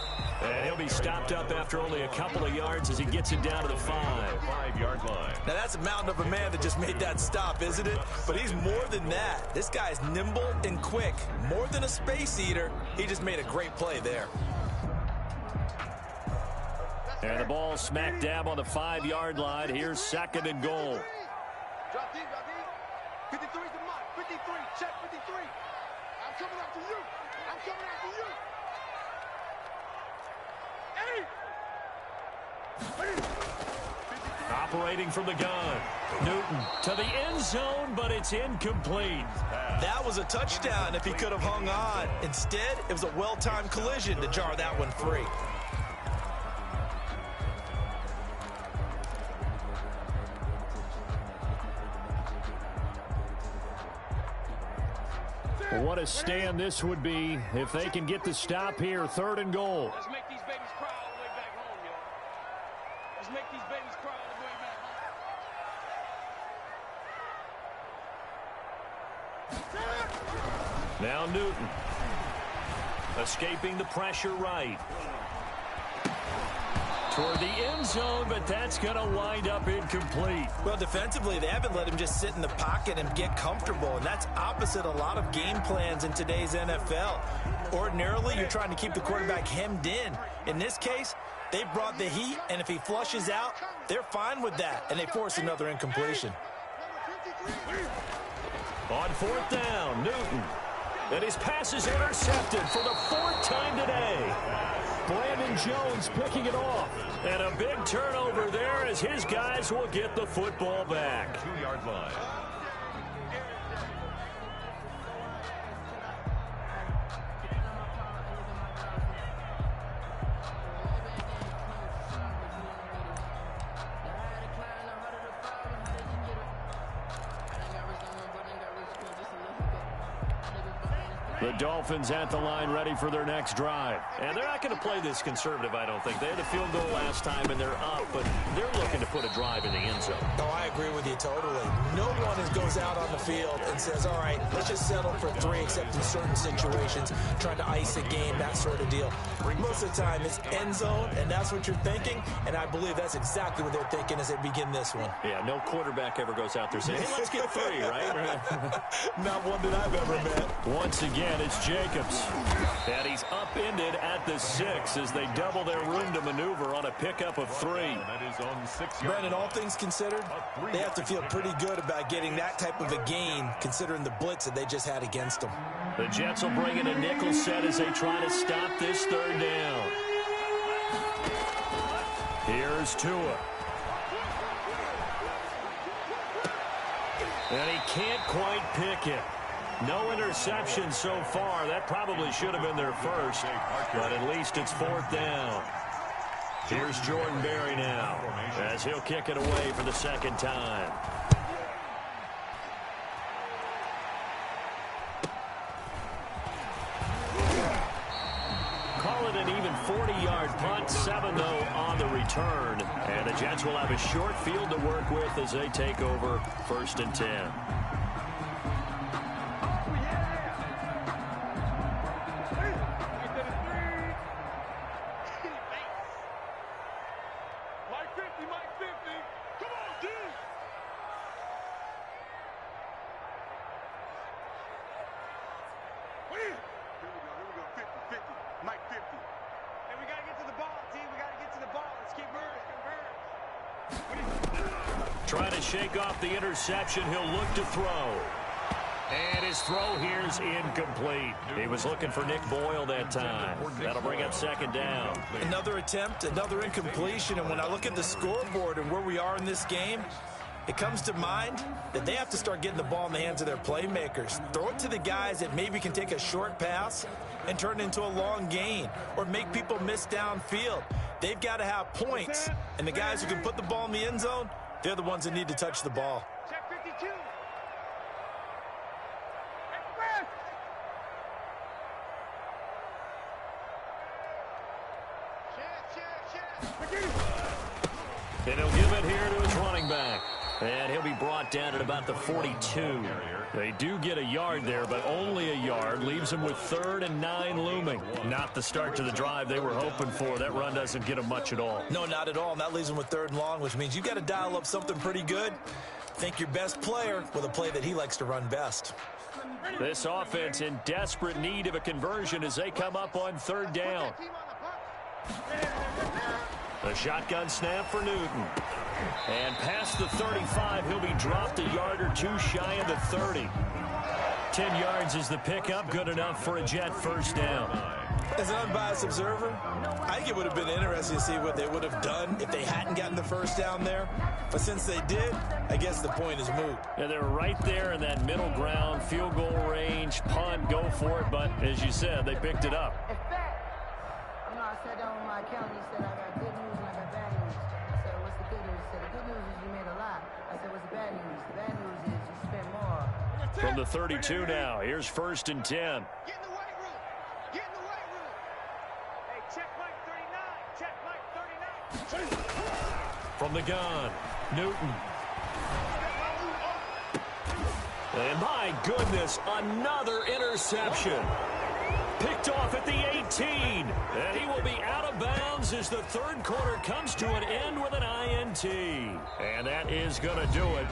And he'll be stopped up after only a couple of yards as he gets it down to the 5-yard line. Now that's a mountain of a man that just made that stop, isn't it? But he's more than that. This guy's nimble and quick. More than a space eater. He just made a great play there. And the ball smack dab on the 5-yard line. Here's 2nd and goal. Drop deep. 53 to Mike. 53. Check 53. I'm coming after you. Operating from the gun. Newton to the end zone, but it's incomplete. That was a touchdown if he could have hung on. Instead, it was a well-timed collision to jar that one free. What a stand this would be if they can get the stop here. 3rd and goal. Let's make these babies cry all the way back home, y'all. Let's make these babies cry all the way back home. Now Newton. Escaping the pressure right. Toward the end zone, but that's going to wind up incomplete. Well, defensively, they haven't let him just sit in the pocket and get comfortable, and that's opposite a lot of game plans in today's NFL. Ordinarily, you're trying to keep the quarterback hemmed in. In this case, they brought the heat, and if he flushes out, they're fine with that, and they force another incompletion. On 4th down, Newton. And his pass is intercepted for the 4th time today. Brandon Jones picking it off. And a big turnover there as his guys will get the football back. 2-yard line. The Dolphins at the line ready for their next drive. And they're not going to play this conservative, I don't think. They had a field goal last time, and they're up, but they're looking to put a drive in the end zone. Oh, I agree with you totally. No one goes out on the field and says, all right, let's just settle for 3, except in certain situations, trying to ice a game, that sort of deal. Most of the time, it's end zone, and that's what you're thinking, and I believe that's exactly what they're thinking as they begin this one. Yeah, no quarterback ever goes out there saying, hey, let's get 3, right? Not one that I've ever met. Once again, it's Jacobs. And he's upended at the 6 as they double their room to maneuver on a pickup of 3. That is on 6 yards. Brandon, all things considered, they have to feel pretty good about getting that type of a gain, considering the blitz that they just had against them. The Jets will bring in a nickel set as they try to stop this 3rd down. Here's Tua. And he can't quite pick it. No interception so far. That probably should have been their first, but at least it's 4th down. Here's Jordan Berry now as he'll kick it away for the 2nd time. Call it an even 40-yard punt, 7 though on the return. return, and the Jets will have a short field to work with as they take over 1st and 10. Trying to shake off the interception. He'll look to throw. And his throw here's incomplete. He was looking for Nick Boyle that time. That'll bring up 2nd down. Another attempt, another incompletion. And when I look at the scoreboard and where we are in this game, it comes to mind that they have to start getting the ball in the hands of their playmakers. Throw it to the guys that maybe can take a short pass and turn it into a long gain or make people miss downfield. They've got to have points. And the guys who can put the ball in the end zone, they're the ones that need to touch the ball. Check 52. And he'll give it here to his running back. And he'll be brought down at about the 42. They do get a yard there, but only a yard. Leaves them with 3rd and 9 looming. Not the start to the drive they were hoping for. That run doesn't get them much at all. No, not at all. And that leaves them with 3rd and long, which means you've got to dial up something pretty good. Think your best player with a play that he likes to run best. This offense in desperate need of a conversion as they come up on 3rd down. A shotgun snap for Newton. And past the 35, he'll be dropped a yard or 2 shy of the 30. 10 yards is the pickup, good enough for a Jet 1st down. As an unbiased observer, I think it would have been interesting to see what they would have done if they hadn't gotten the 1st down there. But since they did, I guess the point is moot. Yeah, they were right there in that middle ground, field goal range, punt, go for it. But as you said, they picked it up. You know, I sat down with my accountant. He said, I got good news and I got bad news. I said, what's the good news? He said, the good news is you made a lot. I said, what's the bad news? The bad news is you spent more. From the 32 now, here's 1st and 10. Get in the weight room. Get in the weight room. Hey, check Mike 39. Check Mike 39. From the gun, Newton. And my goodness, another interception. Picked off at the 18. And he will be out of bounds as the 3rd quarter comes to an end with an INT. And that is going to do it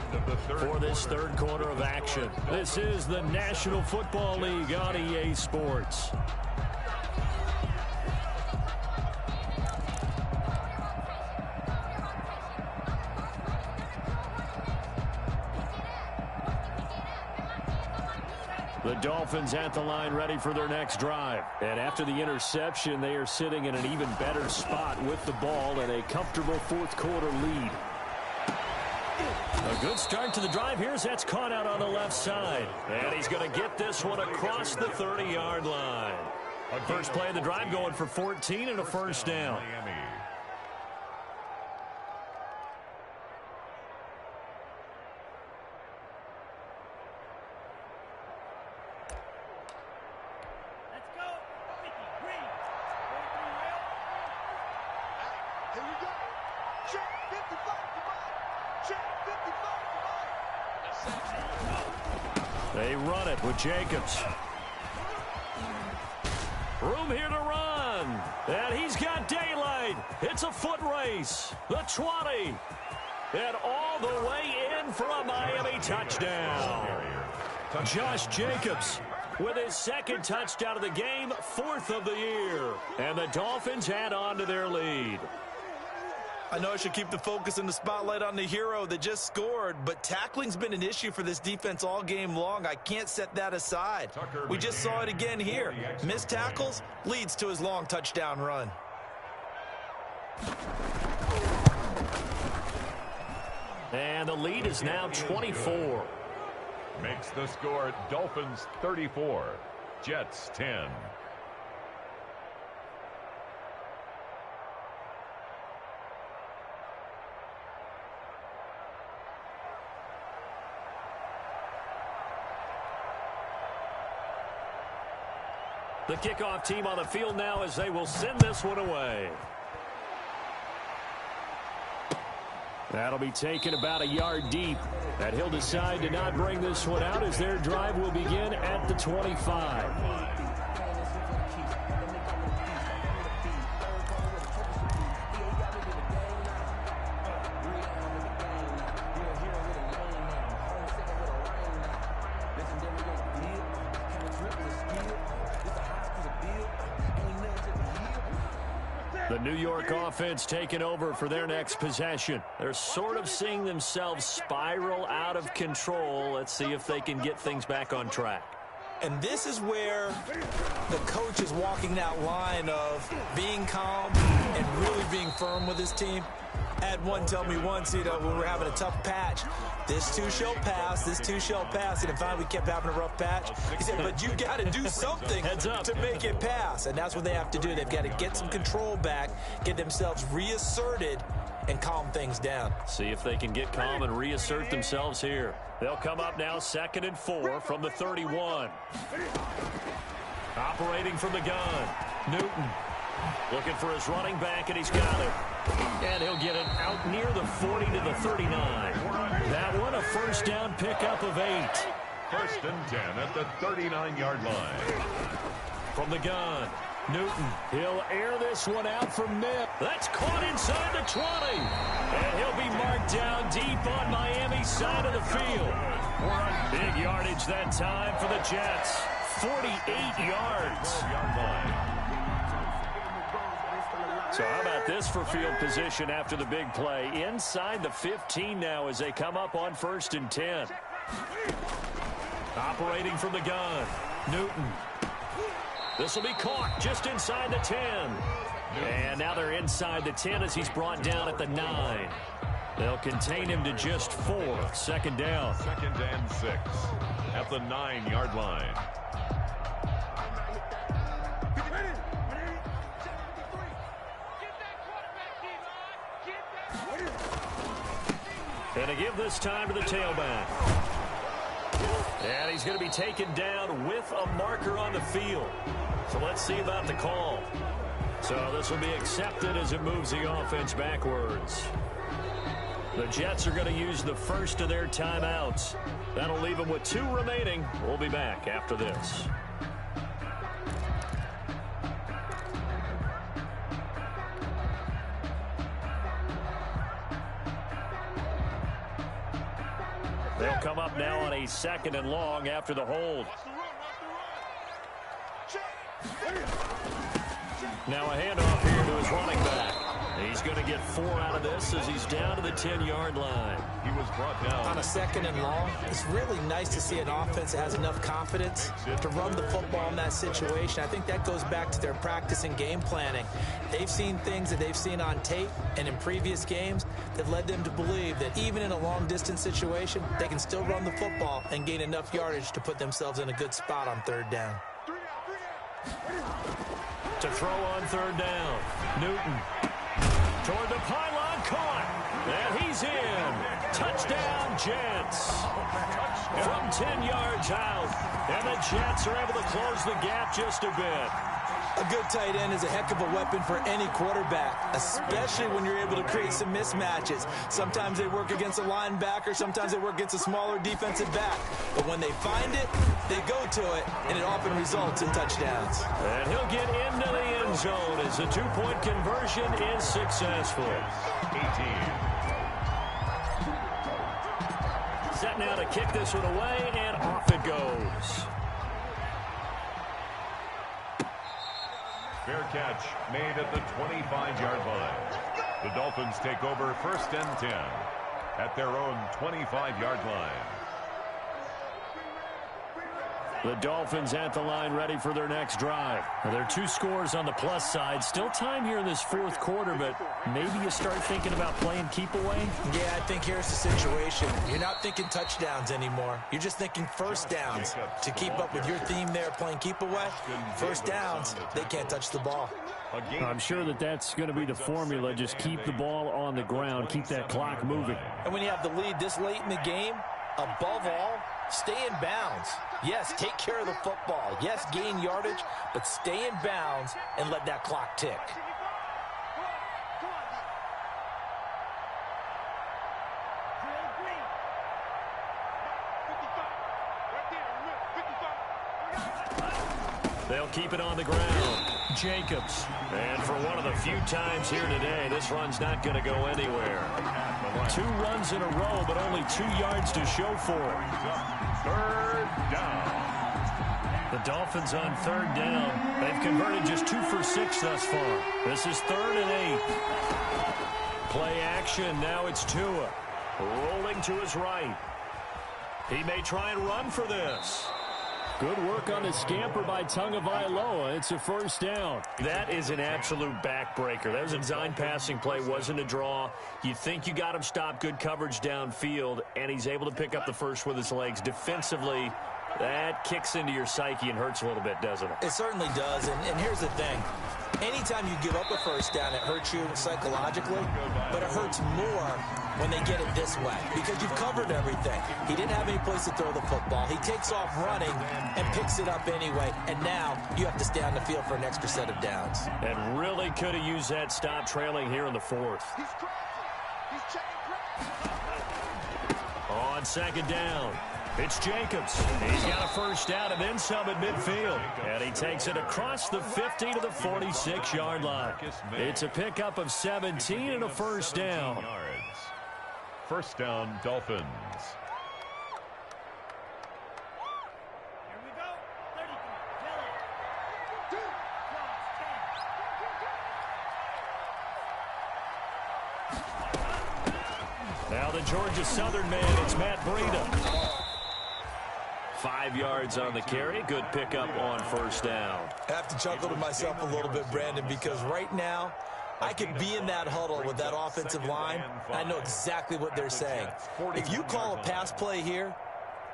for this 3rd quarter of action. This is the National Football League on EA Sports. The Dolphins at the line ready for their next drive. And after the interception, they are sitting in an even better spot with the ball and a comfortable 4th quarter lead. A good start to the drive. Here's that's caught out on the left side. And he's going to get this one across the 30-yard line. First play of the drive going for 14 and a 1st down. Here we go. Check 55 for Mike. Check 55 for Mike. They run it with Jacobs. Room here to run. And he's got daylight. It's a foot race. The 20. And all the way in for a Miami touchdown. Josh Jacobs with his 2nd touchdown of the game, 4th of the year. And the Dolphins add on to their lead. I know I should keep the focus and the spotlight on the hero that just scored, but tackling's been an issue for this defense all game long. I can't set that aside. We just saw it again here. Missed tackles leads to his long touchdown run. And the lead is now 24. Makes the score Dolphins 34, Jets 10. The kickoff team on the field now as they will send this one away. That'll be taken about a yard deep. And he'll decide to not bring this one out as their drive will begin at the 25. The New York offense taking over for their next possession. They're sort of seeing themselves spiral out of control. Let's see if they can get things back on track. And this is where the coach is walking that line of being calm and really being firm with his team. I had one tell me once, when we're having a tough patch, this too shall pass, this too shall pass. And finally we kept having a rough patch. He said, but you got to do something to make it pass. And that's what they have to do. They've got to get some control back, get themselves reasserted, and calm things down. See if they can get calm and reassert themselves here. They'll come up now 2nd and 4 from the 31. Operating from the gun, Newton. Looking for his running back, and he's got it. And he'll get it out near the 40 to the 39. That one a first down pickup of 8. 1st and 10 at the 39-yard line. From the gun, Newton. He'll air this one out for Mipp. That's caught inside the 20. And he'll be marked down deep on Miami's side of the field. Big yardage that time for the Jets. 48 yards. So how about this for field position after the big play? Inside the 15 now as they come up on 1st and 10. Operating from the gun, Newton. This will be caught just inside the 10. And now they're inside the 10 as he's brought down at the 9. They'll contain him to just 4. 2nd down. 2nd and 6 at the 9-yard line. And to give this time to the tailback. And he's going to be taken down with a marker on the field. So let's see about the call. So this will be accepted as it moves the offense backwards. The Jets are going to use the first of their timeouts. That'll leave them with 2 remaining. We'll be back after this. They'll come up now on a 2nd and long after the hold. Now a handoff here to his running back. He's going to get 4 out of this as he's down to the 10-yard line. He was brought down. On a 2nd and long, it's really nice to see an offense that has enough confidence to run the football in that situation. I think that goes back to their practice and game planning. They've seen things that they've seen on tape and in previous games that led them to believe that even in a long-distance situation, they can still run the football and gain enough yardage to put themselves in a good spot on 3rd down. To throw on 3rd down, Newton. Toward the pylon, caught. And he's in. Touchdown, Jets. From 10 yards out. And the Jets are able to close the gap just a bit. A good tight end is a heck of a weapon for any quarterback, especially when you're able to create some mismatches. Sometimes they work against a linebacker, sometimes they work against a smaller defensive back. But when they find it, they go to it, and it often results in touchdowns. And he'll get into the end zone as the 2-point conversion is successful. 18. Set now to kick this one away, and off it goes. Fair catch made at the 25-yard line. The Dolphins take over 1st and 10 at their own 25-yard line. The Dolphins at the line ready for their next drive. Now, there are 2 scores on the plus side. Still time here in this 4th quarter, but maybe you start thinking about playing keep away? Yeah, I think here's the situation. You're not thinking touchdowns anymore. You're just thinking 1st downs. To keep up with your theme there, playing keep away, 1st downs, they can't touch the ball. I'm sure that's going to be the formula. Just keep the ball on the ground, keep that clock moving. And when you have the lead this late in the game, above all, stay in bounds. Yes, take care of the football. Yes, gain yardage, but stay in bounds and let that clock tick. They'll keep it on the ground. Jacobs. And for one of the few times here today, this run's not going to go anywhere. 2 runs in a row, but only 2 yards to show for it. Third down. The Dolphins on 3rd down. They've converted just 2 for 6 thus far. This is 3rd and 8. Play action. Now it's Tua. Rolling to his right. He may try and run for this. Good work on the scamper by Tagovailoa. It's a 1st down. That is an absolute backbreaker. That was a design passing play. Wasn't a draw. You think you got him stopped. Good coverage downfield. And he's able to pick up the first with his legs. Defensively, that kicks into your psyche and hurts a little bit, doesn't it? It certainly does. And here's the thing. Anytime you give up a 1st down, it hurts you psychologically, but it hurts more when they get it this way because you've covered everything. He didn't have any place to throw the football. He takes off running and picks it up anyway, and now you have to stay on the field for an extra set of downs. And really could have used that stop trailing here in the 4th. He's crossing. He's checking crap. On 2nd down. It's Jacobs. He's got a 1st down and then some at midfield. And he takes it across the 50 to the 46-yard line. It's a pickup of 17 and a 1st down. 1st down, Dolphins. Here we go. 33. Now the Georgia Southern man, it's Matt Breida. 5 yards on the carry. Good pickup on 1st down. I have to chuckle to myself a little bit, Brandon, because right now I could be in that huddle with that offensive line. I know exactly what they're saying. If you call a pass play here,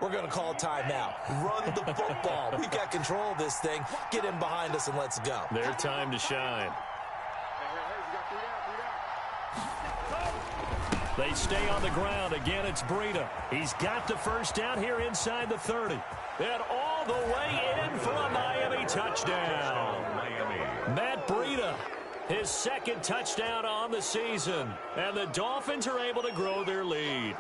we're going to call a timeout. Run the football. We've got control of this thing. Get in behind us and let's go. Their time to shine. They stay on the ground. Again, it's Breida. He's got the 1st down here inside the 30. And all the way in for a Miami touchdown. Matt Breida, his 2nd touchdown on the season. And the Dolphins are able to grow their lead.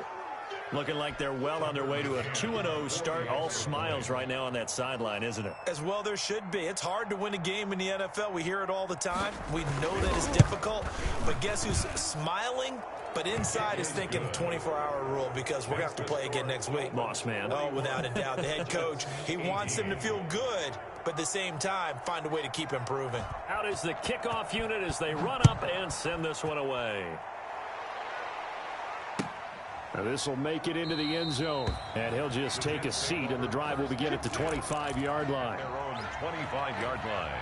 Looking like they're well on their way to a 2-0 start. All smiles right now on that sideline, isn't it? As well there should be. It's hard to win a game in the NFL. We hear it all the time. We know that it's difficult. But guess who's smiling? But inside is thinking 24-hour rule because we're going to have to play again next week. Boss man. Oh, without a doubt. The head coach, he wants them to feel good, but at the same time, find a way to keep improving. Out is the kickoff unit as they run up and send this one away. Now this will make it into the end zone. And he'll just take a seat, and the drive will begin at the 25-yard line. Their own 25-yard line.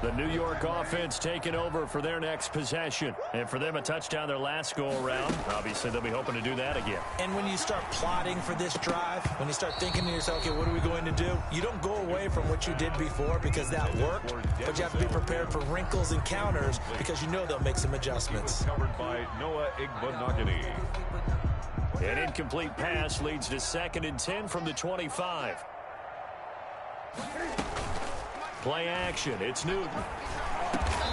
The New York offense taking over for their next possession. And for them, a touchdown their last go-around. Obviously, they'll be hoping to do that again. And when you start plotting for this drive, when you start thinking to yourself, okay, what are we going to do? You don't go away from what you did before because that worked, but you have to be prepared for wrinkles and counters because you know they'll make some adjustments. Covered by Noah Igbenogany. An incomplete pass leads to 2nd and 10 from the 25. Play action. It's Newton.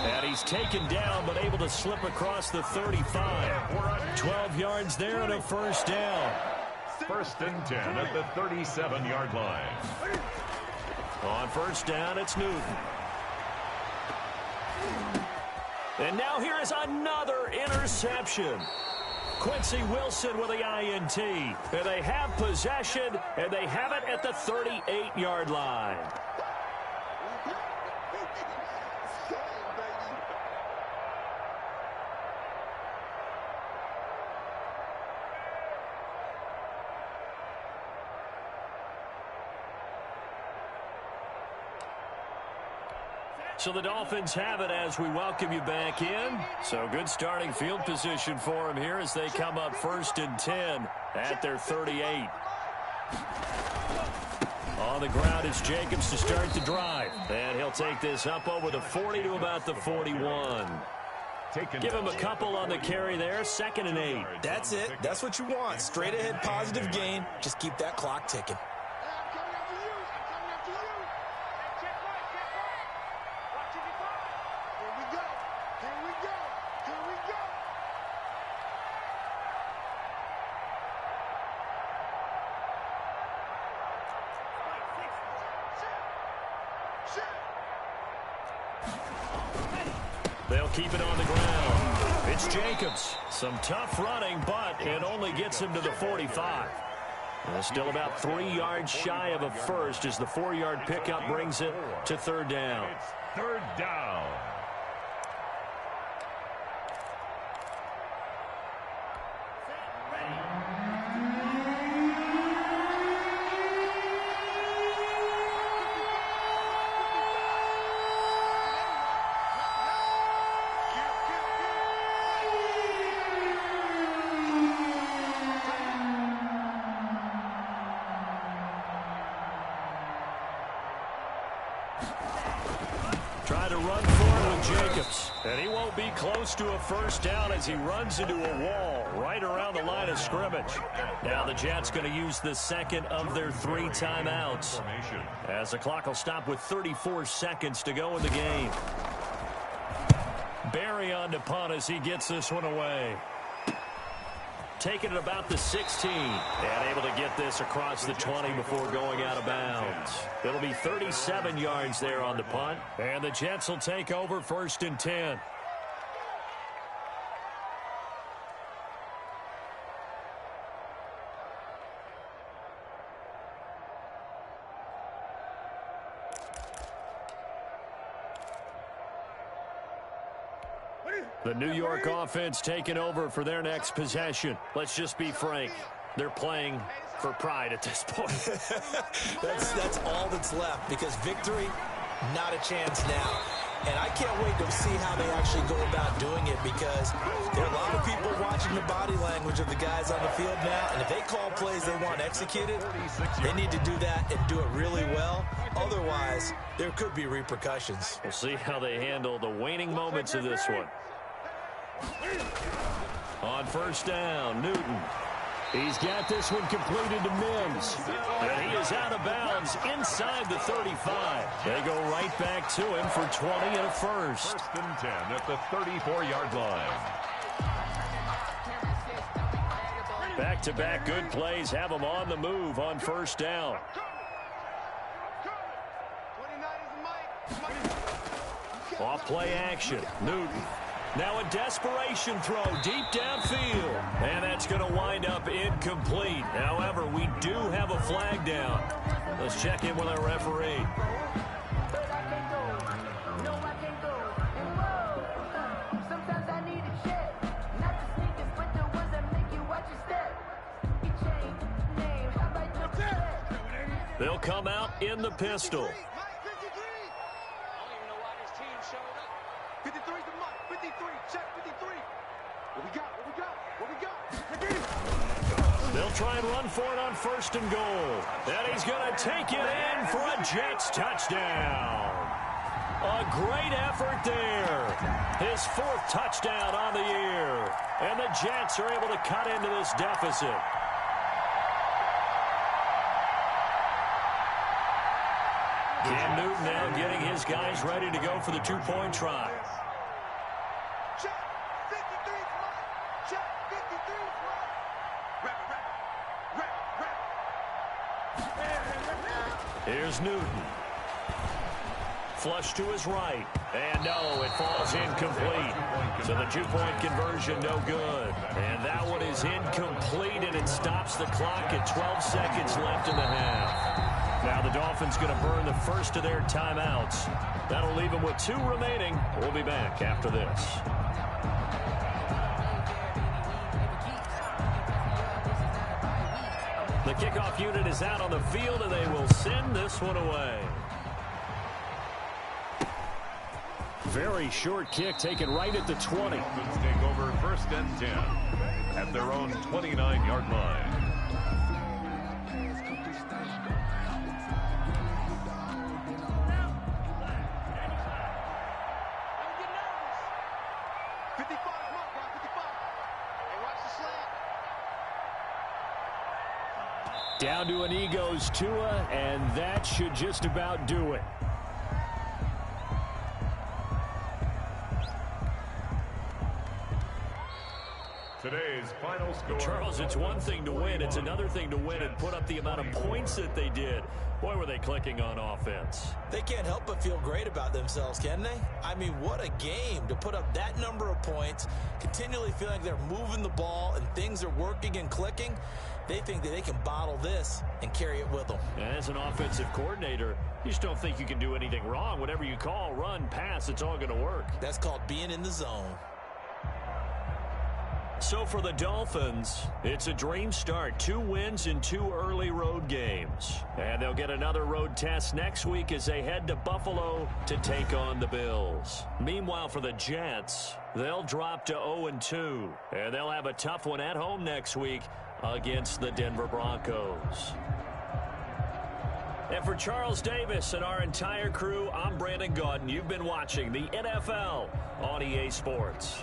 And he's taken down but able to slip across the 35. 12 yards there and a 1st down. 1st and 10 at the 37-yard line. On 1st down, it's Newton. And now here is another interception. Quincy Wilson with the INT. And they have possession, and they have it at the 38-yard line. So the Dolphins have it as we welcome you back in. So good starting field position for them here as they come up 1st and 10 at their 38. On the ground is Jacobs to start the drive. And he'll take this up over the 40 to about the 41. Give him a couple on the carry there. 2nd and 8. That's it. That's what you want. Straight ahead positive gain. Just keep that clock ticking. They'll keep it on the ground. It's Jacobs. Some tough running, but it only gets him to the 45. Still about 3 yards shy of a first as the 4-yard pickup brings it to third down. It's third down. Try to run forward with Jacobs. And he won't be close to a first down as he runs into a wall right around the line of scrimmage. Now the Jets going to use the second of their 3 timeouts, as the clock will stop with 34 seconds to go in the game. Barry on to punt as he gets this one away. Taking it about the 16 and able to get this across the 20 before going out of bounds. It'll be 37 yards there on the punt, and the Jets will take over 1st and 10. The New York offense taking over for their next possession. Let's just be frank. They're playing for pride at this point. that's all that's left, because victory, not a chance now. And I can't wait to see how they actually go about doing it, because there are a lot of people watching the body language of the guys on the field now, and if they call plays they want executed, they need to do that and do it really well. Otherwise, there could be repercussions. We'll see how they handle the waning moments of this one. On first down, Newton. He's got this one completed to Mims. And he is out of bounds inside the 35. They go right back to him for 20 and a first. 1st and 10 at the 34-yard line. Back-to-back good plays have them on the move on first down. Off play action, Newton. Now a desperation throw deep downfield. And that's going to wind up incomplete. However, we do have a flag down. Let's check in with our referee. They'll come out in the pistol. 53's the mark. 53. Check 53. What we got? They'll try and run for it on 1st and goal. And he's going to take it in for a Jets touchdown. A great effort there. His 4th touchdown on the year. And the Jets are able to cut into this deficit. Cam Newton now getting his guys ready to go for the 2-point try. Check 53's mark. Check 53's mark. Here's Newton. Flush to his right. And no, it falls incomplete. So the 2-point conversion no good. And that one is incomplete, and it stops the clock at 12 seconds left in the half. Now the Dolphins going to burn the first of their timeouts. That'll leave them with 2 remaining. We'll be back after this. The kickoff unit is out on the field, and they will send this one away. Very short kick taken right at the 20. Dolphins take over 1st and 10 at their own 29-yard line. Down to an Eagles Tua, and that should just about do it. Today's final score. Charles, it's one thing to win. It's another thing to win and put up the amount of points that they did. Boy, were they clicking on offense. They can't help but feel great about themselves, can they? I mean, what a game to put up that number of points, continually feeling like they're moving the ball and things are working and clicking. They think that they can bottle this and carry it with them. As an offensive coordinator, you just don't think you can do anything wrong. Whatever you call, run, pass, it's all going to work. That's called being in the zone. So for the Dolphins, it's a dream start. 2 wins in 2 early road games. And they'll get another road test next week as they head to Buffalo to take on the Bills. Meanwhile, for the Jets, they'll drop to 0-2. And they'll have a tough one at home next week against the Denver Broncos. And for Charles Davis and our entire crew, I'm Brandon Gaudin. You've been watching the NFL on EA Sports.